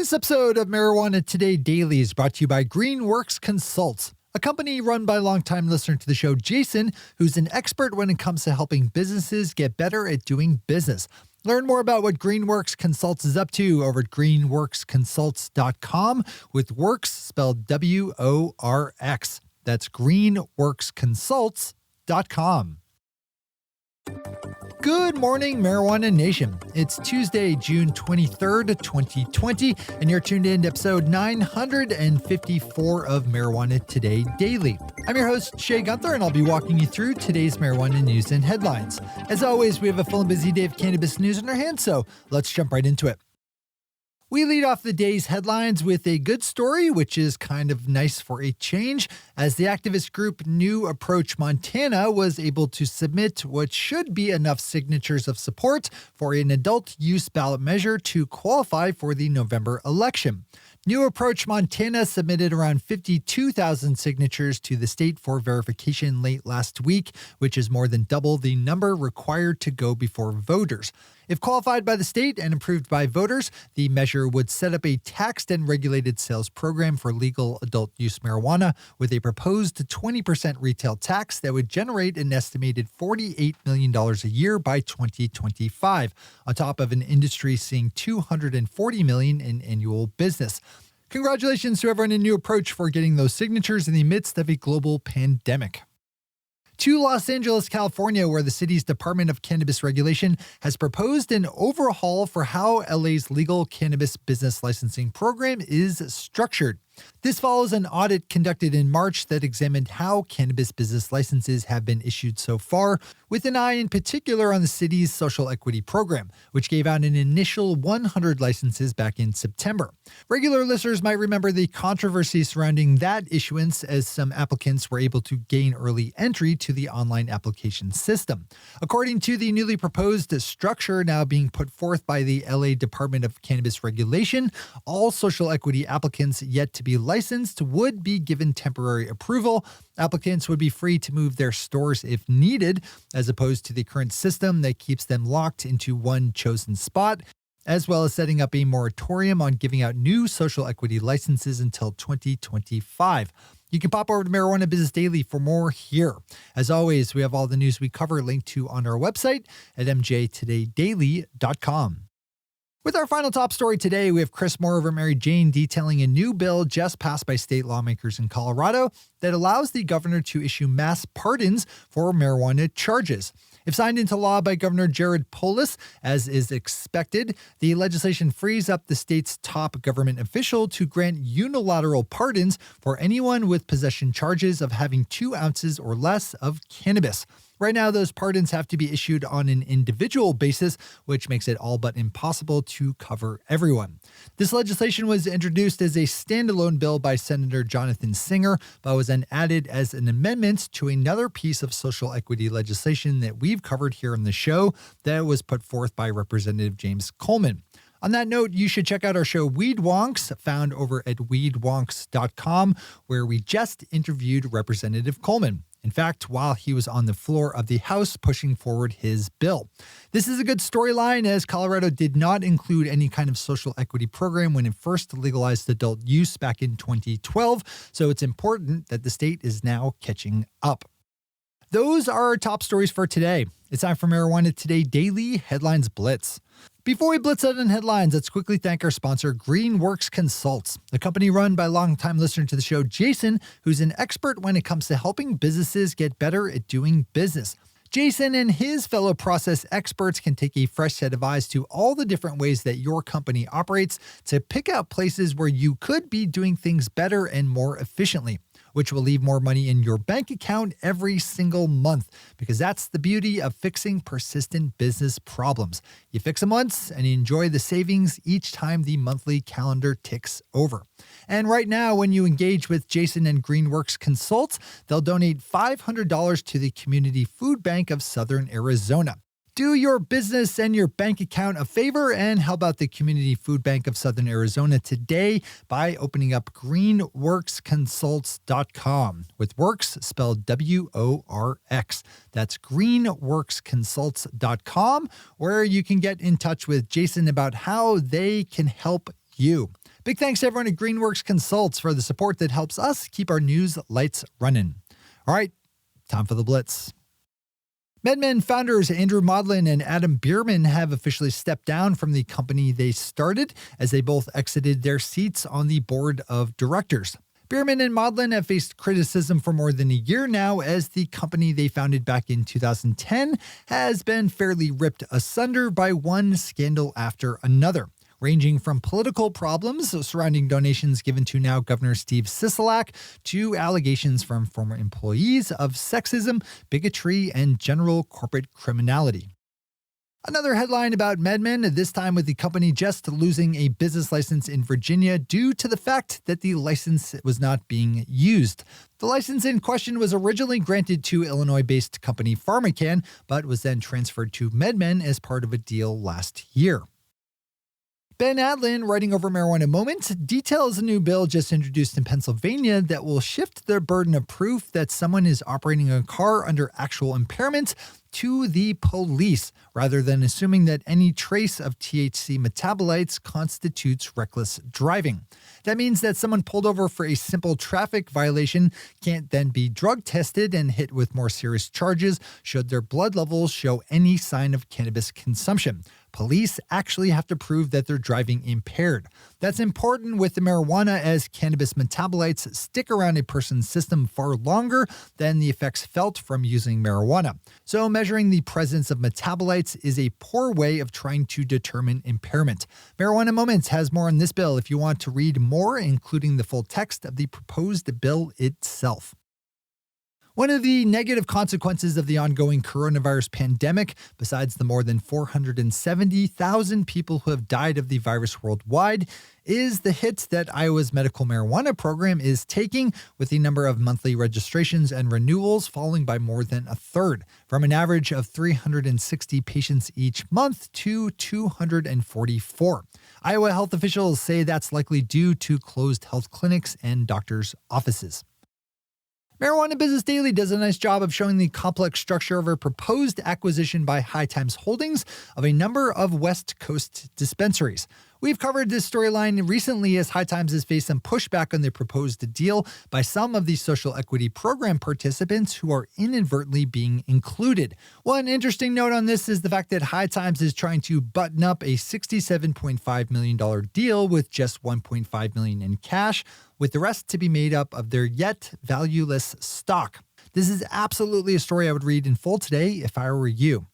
This episode of Marijuana Today Daily is brought to you by Greenworks Consults, a company run by longtime listener to the show, Jason, who's an expert when it comes to helping businesses get better at doing business. Learn more about what Greenworks Consults is up to over at greenworksconsults.com, with works spelled W-O-R-X. That's greenworksconsults.com. Good morning, Marijuana Nation. It's Tuesday, June 23rd, 2020, and you're tuned in to episode 954 of Marijuana Today Daily. I'm your host, Shay Gunther, and I'll be walking you through today's marijuana news and headlines. As always, we have a full and busy day of cannabis news in our hands, so let's jump right into it. We lead off the day's headlines with a good story, which is kind of nice for a change, as the activist group New Approach Montana was able to submit what should be enough signatures of support for an adult use ballot measure to qualify for the November election. New Approach Montana submitted around 52,000 signatures to the state for verification late last week, which is more than double the number required to go before voters. If qualified by the state and approved by voters, the measure would set up a taxed and regulated sales program for legal adult use marijuana with a proposed 20% retail tax that would generate an estimated $48 million a year by 2025, on top of an industry seeing $240 million in annual business. Congratulations to everyone in New Approach for getting those signatures in the midst of a global pandemic. To Los Angeles, California, where the city's Department of Cannabis Regulation has proposed an overhaul for how LA's legal cannabis business licensing program is structured. This follows an audit conducted in March that examined how cannabis business licenses have been issued so far, with an eye in particular on the city's social equity program, which gave out an initial 100 licenses back in September. Regular listeners might remember the controversy surrounding that issuance, as some applicants were able to gain early entry to the online application system. According to the newly proposed structure now being put forth by the LA Department of Cannabis Regulation, all social equity applicants yet to be licensed would be given temporary approval. Applicants would be free to move their stores if needed, as opposed to the current system that keeps them locked into one chosen spot, as well as setting up a moratorium on giving out new social equity licenses until 2025. You can pop over to Marijuana Business Daily for more here. As always, we have all the news we cover linked to on our website at mjtodaydaily.com. With our final top story today, we have Chris Moore over Mary Jane detailing a new bill just passed by state lawmakers in Colorado that allows the governor to issue mass pardons for marijuana charges. If signed into law by Governor Jared Polis, as is expected, the legislation frees up the state's top government official to grant unilateral pardons for anyone with possession charges of having 2 ounces or less of cannabis. Right now, those pardons have to be issued on an individual basis, which makes it all but impossible to cover everyone. This legislation was introduced as a standalone bill by Senator Jonathan Singer, but was then added as an amendment to another piece of social equity legislation that we've covered here on the show that was put forth by Representative James Coleman. On that note, you should check out our show Weed Wonks, found over at weedwonks.com, where we just interviewed Representative Coleman. In fact, while he was on the floor of the House pushing forward his bill. This is a good storyline, as Colorado did not include any kind of social equity program when it first legalized adult use back in 2012, so it's important that the state is now catching up. Those are our top stories for today. It's time for Marijuana Today Daily Headlines Blitz. Before we blitz out in headlines, let's quickly thank our sponsor, Greenworks Consults, a company run by longtime listener to the show, Jason, who's an expert when it comes to helping businesses get better at doing business. Jason and his fellow process experts can take a fresh set of eyes to all the different ways that your company operates to pick out places where you could be doing things better and more efficiently, which will leave more money in your bank account every single month, because that's the beauty of fixing persistent business problems. You fix them once and you enjoy the savings each time the monthly calendar ticks over. And right now, when you engage with Jason and Greenworks Consults, they'll donate $500 to the Community Food Bank of Southern Arizona. Do your business and your bank account a favor and help out the Community Food Bank of Southern Arizona today by opening up greenworksconsults.com, with works spelled W-O-R-X. That's greenworksconsults.com, where you can get in touch with Jason about how they can help you. Big thanks to everyone at Greenworks Consults for the support that helps us keep our news lights running. All right, time for the Blitz. MedMen founders Andrew Modlin and Adam Bierman have officially stepped down from the company they started as they both exited their seats on the board of directors. Bierman and Modlin have faced criticism for more than a year now as the company they founded back in 2010 has been fairly ripped asunder by one scandal after another, ranging from political problems surrounding donations given to now Governor Steve Sisolak to allegations from former employees of sexism, bigotry, and general corporate criminality. Another headline about MedMen, this time with the company just losing a business license in Virginia due to the fact that the license was not being used. The license in question was originally granted to Illinois-based company PharmaCann, but was then transferred to MedMen as part of a deal last year. Ben Adlin, writing over Marijuana Moment, details a new bill just introduced in Pennsylvania that will shift the burden of proof that someone is operating a car under actual impairment to the police, rather than assuming that any trace of THC metabolites constitutes reckless driving. That means that someone pulled over for a simple traffic violation can't then be drug tested and hit with more serious charges should their blood levels show any sign of cannabis consumption. Police actually have to prove that they're driving impaired. That's important with the marijuana, as cannabis metabolites stick around a person's system far longer than the effects felt from using marijuana. So measuring the presence of metabolites is a poor way of trying to determine impairment. Marijuana Moments has more on this bill if you want to read more, including the full text of the proposed bill itself. One of the negative consequences of the ongoing coronavirus pandemic, besides the more than 470,000 people who have died of the virus worldwide, is the hit that Iowa's medical marijuana program is taking, with the number of monthly registrations and renewals falling by more than a third, from an average of 360 patients each month to 244. Iowa health officials say that's likely due to closed health clinics and doctors' offices. Marijuana Business Daily does a nice job of showing the complex structure of a proposed acquisition by High Times Holdings of a number of West Coast dispensaries. We've covered this storyline recently as High Times has faced some pushback on the proposed deal by some of the social equity program participants who are inadvertently being included. One interesting note on this is the fact that High Times is trying to button up a $67.5 million deal with just $1.5 million in cash, with the rest to be made up of their yet valueless stock. This is absolutely a story I would read in full today if I were you.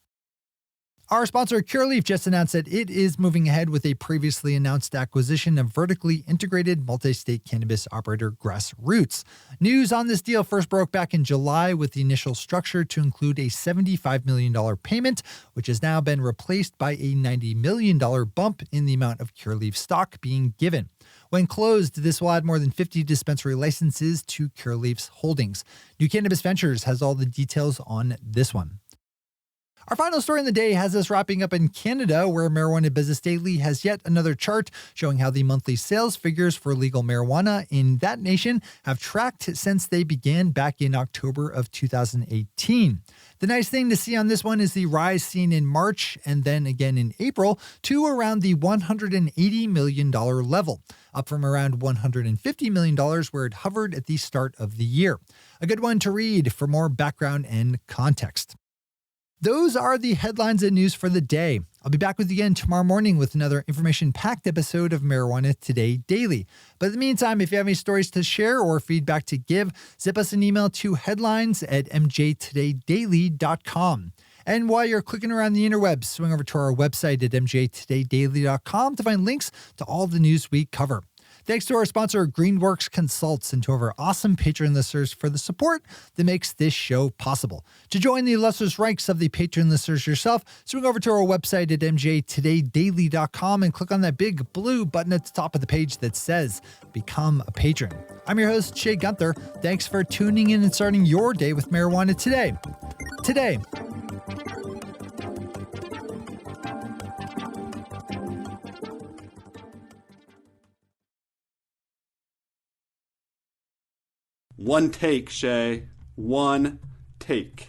Our sponsor, Cureleaf, just announced that it is moving ahead with a previously announced acquisition of vertically integrated multi-state cannabis operator Grassroots. News on this deal first broke back in July, with the initial structure to include a $75 million payment, which has now been replaced by a $90 million bump in the amount of Cureleaf stock being given. When closed, this will add more than 50 dispensary licenses to Cureleaf's holdings. New Cannabis Ventures has all the details on this one. Our final story in the day has us wrapping up in Canada, where Marijuana Business Daily has yet another chart showing how the monthly sales figures for legal marijuana in that nation have tracked since they began back in October of 2018. The nice thing to see on this one is the rise seen in March and then again in April to around the $180 million level, up from around $150 million where it hovered at the start of the year. A good one to read for more background and context. Those are the headlines and news for the day. I'll be back with you again tomorrow morning with another information-packed episode of Marijuana Today Daily. But in the meantime, if you have any stories to share or feedback to give, zip us an email to headlines@mjtodaydaily.com. And while you're clicking around the interwebs, swing over to our website at mjtodaydaily.com to find links to all the news we cover. Thanks to our sponsor, Greenworks Consults, and to our awesome Patreon listeners for the support that makes this show possible. To join the illustrious ranks of the Patreon listeners yourself, swing over to our website at mjtodaydaily.com and click on that big blue button at the top of the page that says Become a Patron. I'm your host, Shay Gunther. Thanks for tuning in and starting your day with Marijuana Today. Today. One take, Shay. One take.